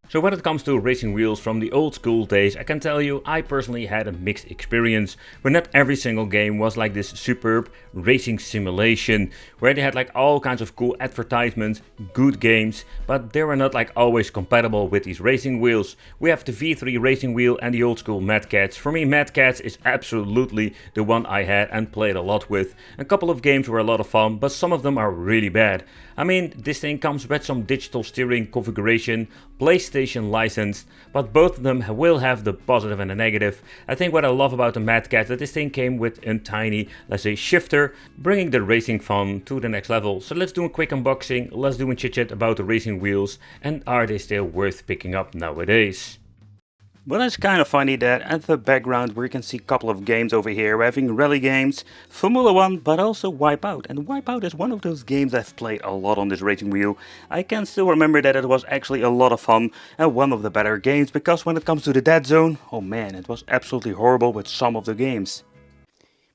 So when it comes to racing wheels from the old school days, I can tell you I personally had a mixed experience, where not every single game was like this superb racing simulation, where they had like all kinds of cool advertisements, good games, but they were not like always compatible with these racing wheels. We have the V3 racing wheel and the old school Mad Catz. For me, Mad Catz is absolutely the one I had and played a lot with. A couple of games were a lot of fun, but some of them are really bad. I mean, this thing comes with some digital steering configuration, PlayStation licensed, but both of them will have the positive and the negative. I think what I love about the Mad Catz that this thing came with a tiny, let's say, shifter, bringing the racing fun to the next level. So let's do a quick unboxing, let's do a chit chat about the racing wheels and are they still worth picking up nowadays. Well, it's kind of funny that at the background we can see a couple of games over here. We're having rally games, Formula 1, but also Wipeout. And Wipeout is one of those games I've played a lot on this racing wheel. I can still remember that it was actually a lot of fun and one of the better games, because when it comes to the dead zone, oh man, it was absolutely horrible with some of the games.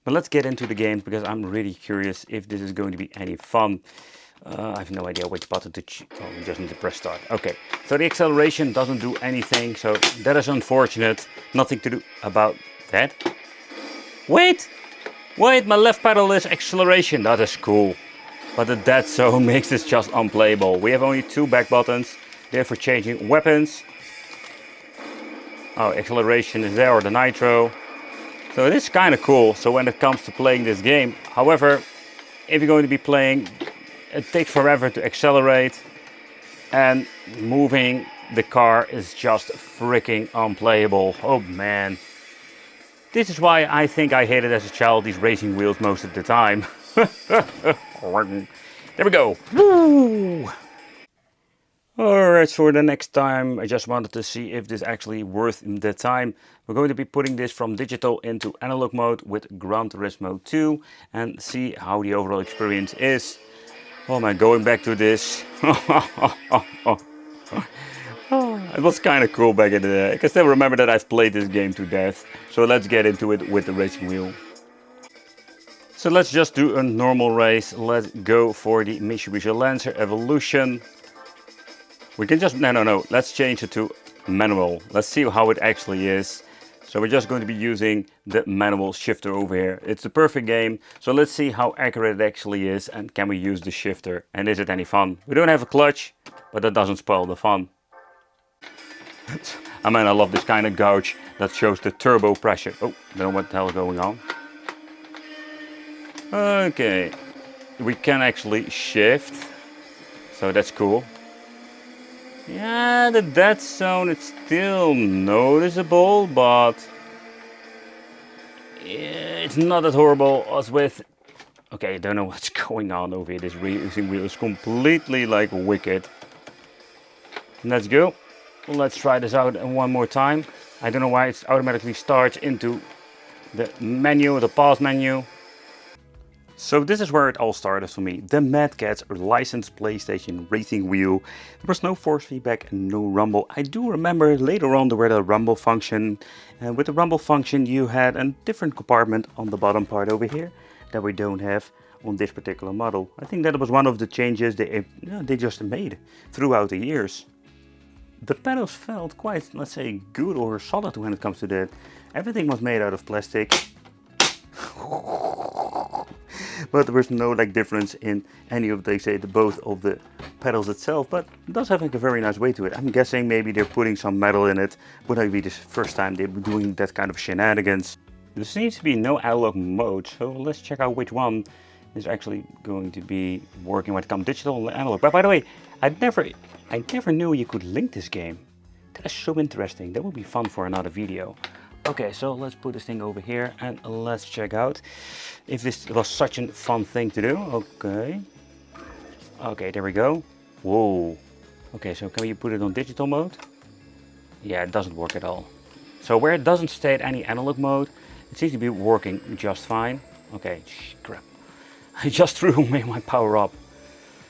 But let's get into the games because I'm really curious if this is going to be any fun. I have no idea which button to choose. Oh, we just need to press start. Okay, so the acceleration doesn't do anything, so that is unfortunate. Nothing to do about that. Wait, my left pedal is acceleration. That is cool. But the dead zone makes this just unplayable. We have only two back buttons. They're for changing weapons. Oh, acceleration is there, or the nitro. So it is kind of cool. So when it comes to playing this game, however, if you're going to be playing, it takes forever to accelerate, and moving the car is just freaking unplayable. Oh man. This is why I think I hated as a child these racing wheels most of the time. There we go. Woo! Alright, for the next time I just wanted to see if this actually worth the time. We're going to be putting this from digital into analog mode with Gran Turismo 2 and see how the overall experience is. Oh man, going back to this. It was kind of cool back in the day. I can still remember that I've played this game to death. So let's get into it with the racing wheel. So let's just do a normal race. Let's go for the Mitsubishi Lancer Evolution. We can just, no, let's change it to manual. Let's see how it actually is. So we're just going to be using the manual shifter over here. It's the perfect game. So let's see how accurate it actually is and can we use the shifter and is it any fun. We don't have a clutch, but that doesn't spoil the fun. I mean, I love this kind of gauge that shows the turbo pressure. Oh, I don't know what the hell is going on. Okay, we can actually shift. So that's cool. Yeah, the dead zone is still noticeable, but it's not as horrible as with... Okay, I don't know what's going on over here. This racing wheel is completely like wicked. Let's go. Let's try this out one more time. I don't know why it automatically starts into the menu, the pause menu. So this is where it all started for me. The Mad Catz licensed PlayStation racing wheel. There was no force feedback and no rumble. I do remember later on there were the rumble function. And with the rumble function you had a different compartment on the bottom part over here that we don't have on this particular model. I think that was one of the changes they just made throughout the years. The pedals felt quite, let's say, good or solid when it comes to that. Everything was made out of plastic. But there was no like difference in any of both of the pedals itself, but it does have like a very nice way to it. I'm guessing maybe they're putting some metal in it. Would not be the first time they're doing that kind of shenanigans. There seems to be no analog mode, so let's check out which one is actually going to be working when it comes to digital and analog. But by the way, I never knew you could link this game. That is so interesting. That would be fun for another video. Okay, so let's put this thing over here and let's check out if this was such a fun thing to do. Okay, there we go. Whoa. Okay, so can we put it on digital mode? Yeah, it doesn't work at all. So where it doesn't state any analog mode, it seems to be working just fine. Okay, crap. I just threw away my power up.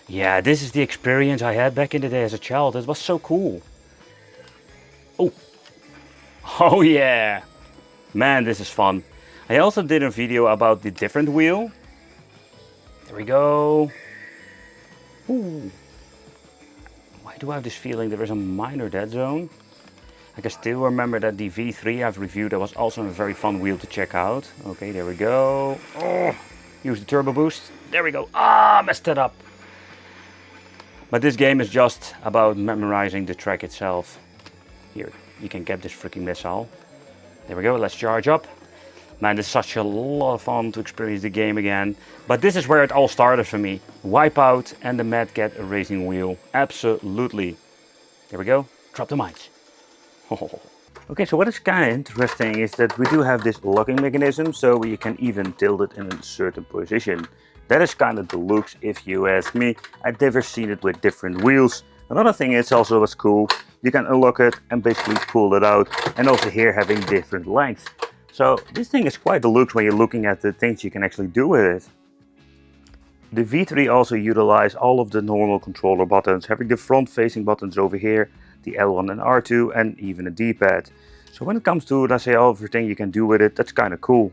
Yeah, this is the experience I had back in the day as a child. It was so cool. Oh yeah, man, this is fun. I also did a video about the different wheel. There we go. Ooh. Why I do have this feeling there is a minor dead zone. I can still remember that the V3 I've reviewed, that was also a very fun wheel to check out. Okay, there we go. Oh, use the turbo boost. There we go. Ah, messed it up. But this game is just about memorizing the track itself. Here, you can get this freaking missile. There we go, let's charge up. Man, it's such a lot of fun to experience the game again. But this is where it all started for me. Wipeout and the Mad Cat racing wheel. Absolutely. There we go, drop the mines. Okay, so what is kind of interesting is that we do have this locking mechanism, so you can even tilt it in a certain position. That is kind of deluxe if you ask me. I've never seen it with different wheels. Another thing is also what's cool, you can unlock it and basically pull it out, and also here having different lengths. So this thing is quite deluxe when you're looking at the things you can actually do with it. The V3 also utilized all of the normal controller buttons, having the front facing buttons over here, the L1 and R2, and even a D-pad. So when it comes to, let's say, everything you can do with it, that's kind of cool.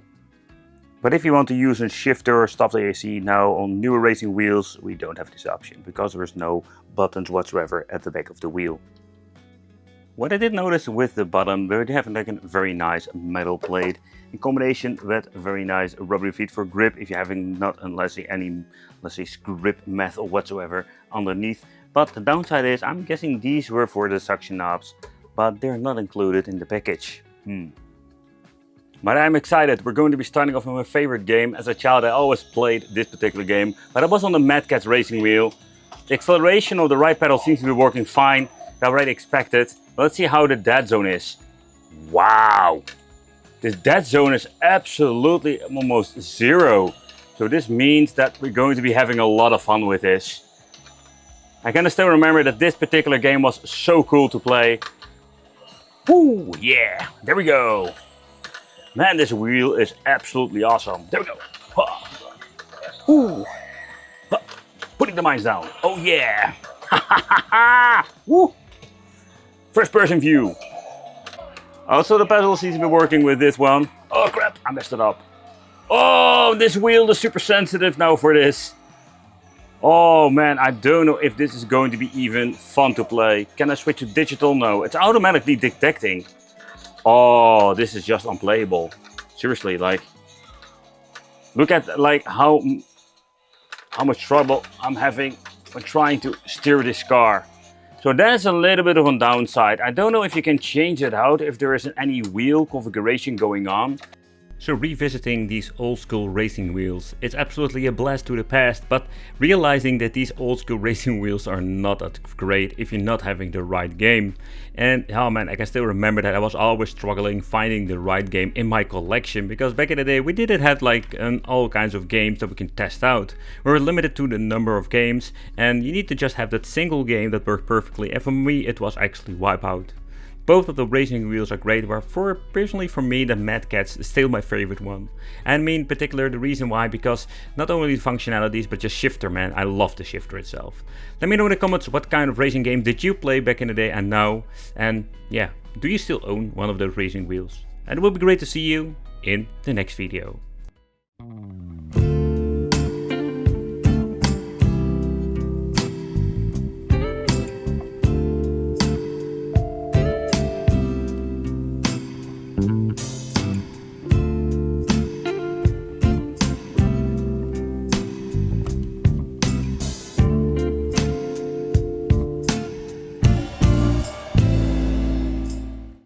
But if you want to use a shifter or stuff that you see now on newer racing wheels, we don't have this option because there is no buttons whatsoever at the back of the wheel. What I did notice with the bottom, we have like a very nice metal plate in combination with very nice rubbery feet for grip if you're having not unless any, let's say, grip metal whatsoever underneath. But the downside is, I'm guessing these were for the suction knobs, but they're not included in the package. But I'm excited. We're going to be starting off with my favorite game. As a child, I always played this particular game, but I was on the Mad Cat's racing wheel. The acceleration of the right pedal seems to be working fine. I already expected. Let's see how the dead zone is. Wow! This dead zone is absolutely almost zero. So this means that we're going to be having a lot of fun with this. I can still remember that this particular game was so cool to play. Woo, yeah, there we go. Man, this wheel is absolutely awesome. There we go. Woo. Putting the mines down. Oh yeah. Woo. First person view. Also the pedal seems to be working with this one. Oh crap, I messed it up. Oh, this wheel is super sensitive now for this. Oh man, I don't know if this is going to be even fun to play. Can I switch to digital? No, it's automatically detecting. Oh, this is just unplayable. Seriously, like, look at like how much trouble I'm having when trying to steer this car. So that's a little bit of a downside. I don't know if you can change it out if there isn't any wheel configuration going on. So revisiting these old school racing wheels, it's absolutely a blast to the past, but realizing that these old school racing wheels are not that great if you're not having the right game. And oh man, I can still remember that I was always struggling finding the right game in my collection, because back in the day we didn't have like all kinds of games that we can test out. We were limited to the number of games, and you need to just have that single game that worked perfectly, and for me it was actually Wipeout. Both of the racing wheels are great, but personally for me the Mad Cat's is still my favorite one. And I mean in particular the reason why, because not only the functionalities but just shifter, man, I love the shifter itself. Let me know in the comments what kind of racing game did you play back in the day and now, and yeah, do you still own one of those racing wheels? And it will be great to see you in the next video.